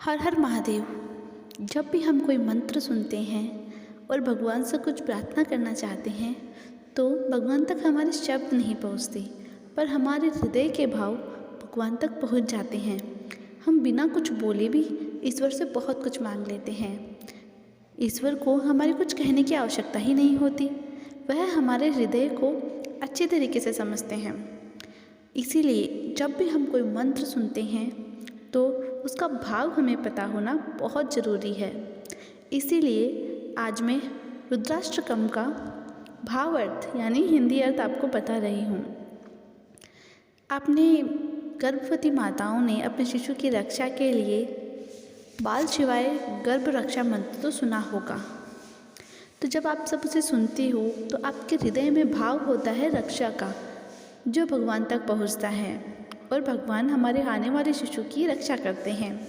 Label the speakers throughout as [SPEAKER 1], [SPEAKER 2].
[SPEAKER 1] हर हर महादेव। जब भी हम कोई मंत्र सुनते हैं और भगवान से कुछ प्रार्थना करना चाहते हैं तो भगवान तक हमारे शब्द नहीं पहुंचते, पर हमारे हृदय के भाव भगवान तक पहुंच जाते हैं। हम बिना कुछ बोले भी ईश्वर से बहुत कुछ मांग लेते हैं। ईश्वर को हमारे कुछ कहने की आवश्यकता ही नहीं होती, वह हमारे हृदय को अच्छे तरीके से समझते हैं। इसीलिए जब भी हम कोई मंत्र सुनते हैं तो उसका भाव हमें पता होना बहुत ज़रूरी है। इसीलिए आज मैं रुद्राष्टकम का भाव अर्थ यानी हिंदी अर्थ आपको बता रही हूँ। आपने गर्भवती माताओं ने अपने शिशु की रक्षा के लिए बाल शिवाय गर्भ रक्षा मंत्र तो सुना होगा। तो जब आप सब उसे सुनते हो तो आपके हृदय में भाव होता है रक्षा का, जो भगवान तक पहुँचता है और भगवान हमारे आने वाले शिशु की रक्षा करते हैं।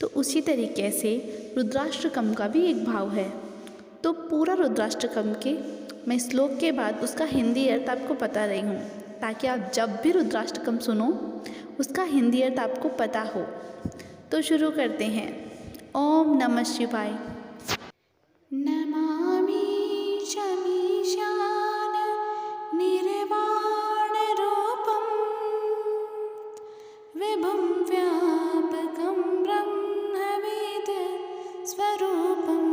[SPEAKER 1] तो उसी तरीके से रुद्राष्टकम का भी एक भाव है। तो पूरा रुद्राष्टकम के मैं श्लोक के बाद उसका हिंदी अर्थ आपको बता रही हूँ, ताकि आप जब भी रुद्राष्टकम सुनो उसका हिंदी अर्थ आपको पता हो। तो शुरू करते हैं। ओम नमः शिवाय। नमामि शमीशान निर्वाण रूपम विभुं व्यापकं ब्रह्मवेद स्वरूपं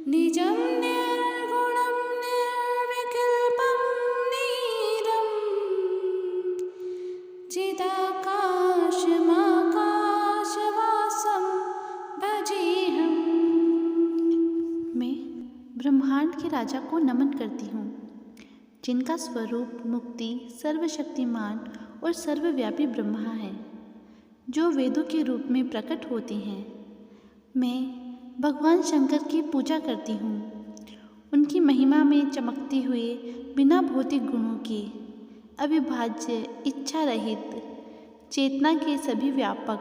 [SPEAKER 1] निजं निर्गुणं निर्विकल्पं नीरं चिदाकाशमाकाशवासं भजेऽहम्। मैं ब्रह्मांड के राजा को नमन करती हूँ, जिनका स्वरूप मुक्ति, सर्वशक्तिमान और सर्वव्यापी ब्रह्मा है, जो वेदों के रूप में प्रकट होते हैं। मैं भगवान शंकर की पूजा करती हूँ, उनकी महिमा में चमकते हुए बिना भौतिक गुणों के अविभाज्य, इच्छा रहित, चेतना के सभी व्यापक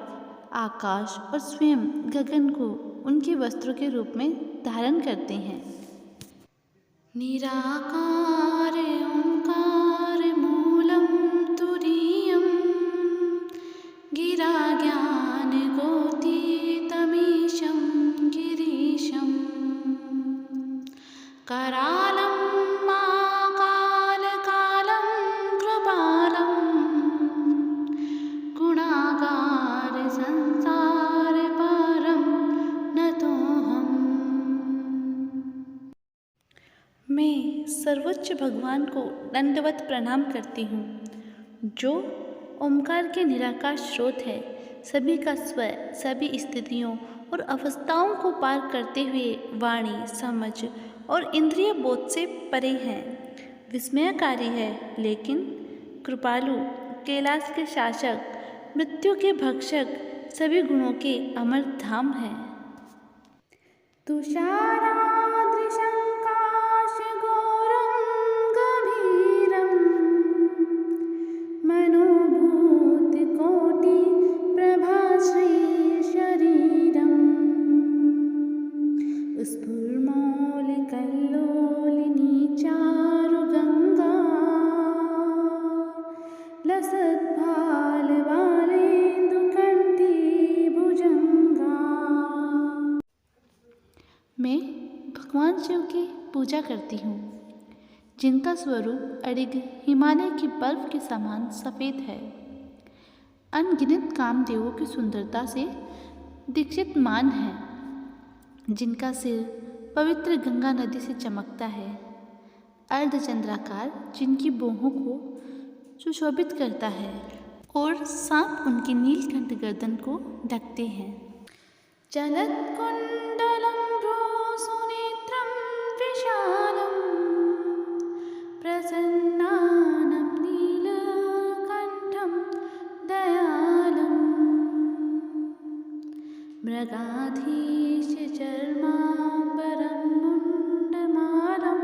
[SPEAKER 1] आकाश और स्वयं गगन को उनके वस्त्रों के रूप में धारण करते हैं। निराकार ओंकार मूलम तुरीयम गिरा ज्ञान गोतीतमीशं गिरीशं करालं महाकाल कालं कृपालं गुणागार संसार पारं नतोऽहम्। मैं सर्वोच्च भगवान को दंडवत प्रणाम करती हूँ, जो ओमकार के निराकार स्रोत है, सभी का स्वर, सभी स्थितियों और अवस्थाओं को पार करते हुए वाणी, समझ और इंद्रिय बोध से परे हैं। विस्मयकारी है, लेकिन कृपालु, कैलाश के शासक, मृत्यु के भक्षक, सभी गुणों के अमर धाम है। तुषारादृशं काशघोरं गभीरं मनोभूतिकोटिप्रभाश्रीशरीरं स्फुरमौलिकल्लोलिनी चारुगङ्गा लसद्भालवालेन्दुकण्ठी भुजङ्गा। मैं भगवान शिव की पूजा करती हूँ, जिनका स्वरूप अडिग हिमालय की बर्फ के समान सफ़ेद है। अनगिनत कामदेवों की सुंदरता से दीक्षितमान है, जिनका सिर पवित्र गंगा नदी से चमकता है। अर्धचंद्राकार, जिनकी बाहों को सुशोभित करता है और सांप उनकी नीलकंठ गर्दन को ढकते हैं। चलत्कुण्डलं भ्रूसुनेत्रं विशालं प्रसन्नानं नीलकण्ठं दयालं मृगाधीशचर्माम्बरं मुण्डमालं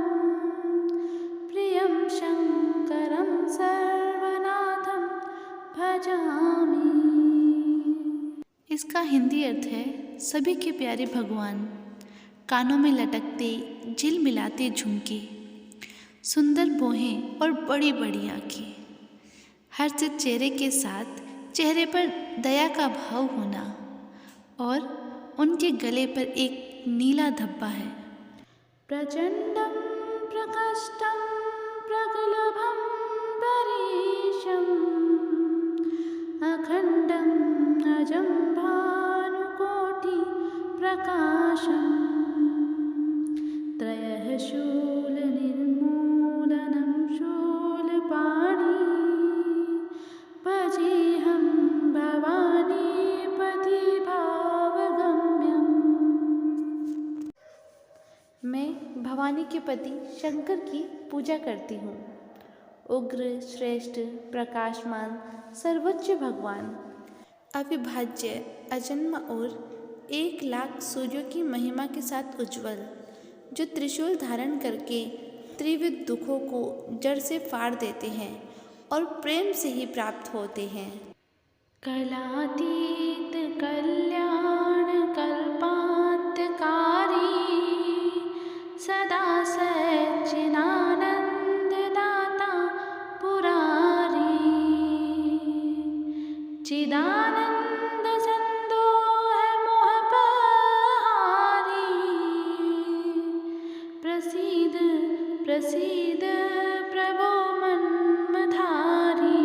[SPEAKER 1] प्रियं शङ्करं सर्वनाथं भजामि। इसका हिंदी अर्थ है सभी के प्यारे भगवान, कानों में लटकते झिलमिलाते झुमके, सुंदर भौहें और बड़ी बड़ी आँखें, हर्षित चेहरे के साथ चेहरे पर दया का भाव होना और उनके गले पर एक नीला धब्बा है। प्रचंडम प्रकष्टम प्रगल्भम परेशम अखंडम अजं भानुकोटि प्रकाशम त्रयः शूल निर्मूलनं शूलपाणि भजेऽहं भवानीपति भावगम्यम्। मैं भवानी के पति शंकर की पूजा करती हूँ। उग्र, श्रेष्ठ, प्रकाशमान, सर्वोच्च भगवान, अविभाज्य, अजन्म और 1,00,000 सूर्यों की महिमा के साथ उज्ज्वल, जो त्रिशूल धारण करके त्रिविध दुखों को जड़ से फाड़ देते हैं और प्रेम से ही प्राप्त होते हैं। कलातीत कल्याण कल्पांतकारी सदा सच्चिदानंद दाता पुरारी चिदानंद संदोह मोहपहारी प्रसीद प्रसीद प्रभो मन्मथारी।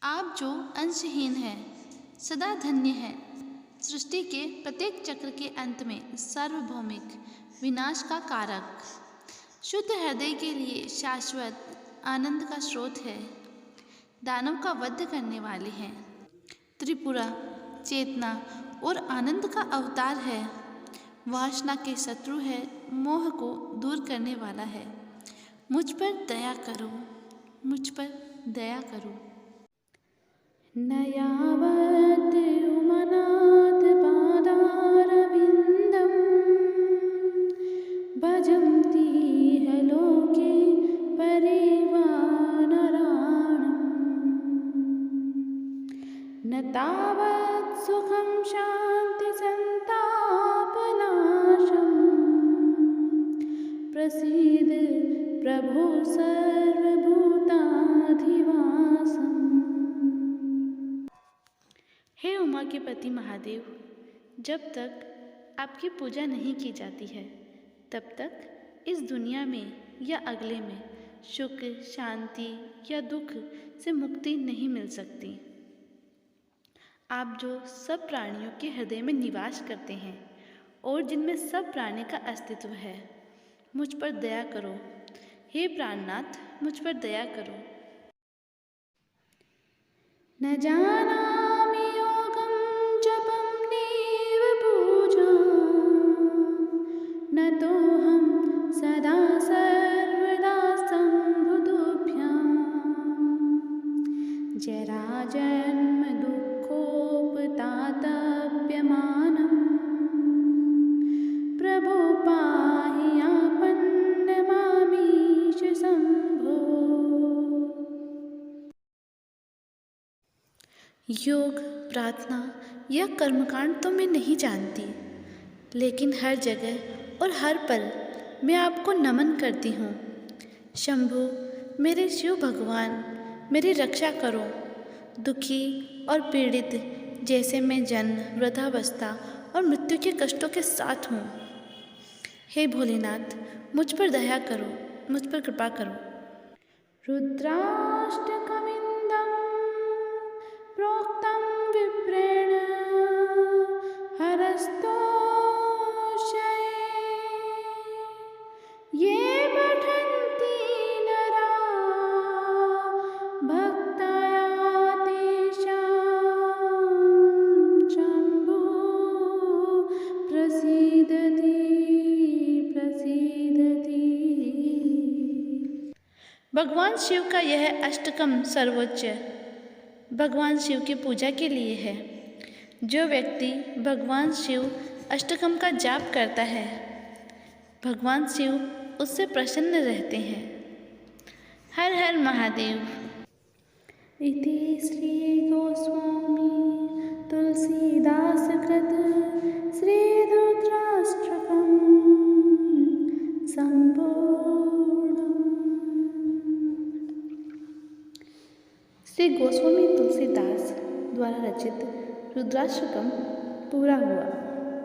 [SPEAKER 1] आप जो अंशहीन हैं, सदा धन्य हैं, सृष्टि के प्रत्येक चक्र के अंत में सार्वभौमिक, विनाश का कारक, शुद्ध हृदय के लिए शाश्वत आनंद का स्रोत है, दानव का वध करने वाले हैं, त्रिपुरा, चेतना और आनंद का अवतार है, वासना के शत्रु है, मोह को दूर करने वाला है। मुझ पर दया करो, मुझ पर दया करो। न यावत् उमनाथ पादारविन्दं भजन्ति ह लोके परिवानराणम् न तावत् सुखं शान्ति संतापनाशम् प्रसीद प्रभो सर्वभूताधिवासम्। हे उमा के पति महादेव, जब तक आपकी पूजा नहीं की जाती है तब तक इस दुनिया में या अगले में सुख, शांति या दुख से मुक्ति नहीं मिल सकती। आप जो सब प्राणियों के हृदय में निवास करते हैं और जिनमें सब प्राणी का अस्तित्व है, मुझ पर दया करो। हे प्राणनाथ, मुझ पर दया करो। न जानामि योगं जपं नैव पूजां न तोऽहं सदा सर्वदा सम्बुद्धुभ्यां जराजन्म दुःखोपतातप्यमानं प्रभो पाहि आपन्नमामीश शम्भो। योग, प्रार्थना या कर्मकांड तो मैं नहीं जानती, लेकिन हर जगह और हर पल मैं आपको नमन करती हूँ। शंभु, मेरे शिव भगवान, मेरी रक्षा करो। दुखी और पीड़ित जैसे मैं जन्म, वृद्धावस्था और मृत्यु के कष्टों के साथ हूँ। हे भोलेनाथ, मुझ पर दया करो, मुझ पर कृपा करो। रुद्राष्टकमिन्दं प्रोक्तं विप्रेण हरस्तोषये ये पठन्ति नरा भक्तया तेषां शम्भो प्रसीदति प्रसीदति। भगवान शिव का यह अष्टकम सर्वोच्च भगवान शिव की पूजा के लिए है। जो व्यक्ति भगवान शिव अष्टकम का जाप करता है, भगवान शिव उससे प्रसन्न रहते हैं। हर हर महादेव। इति श्री गोस्वामी तुलसीदास कृत श्री रुद्राष्टकम संपूर्णम्। गोस्वामी तुलसीदास द्वारा रचित रुद्राष्टकम पूरा हुआ।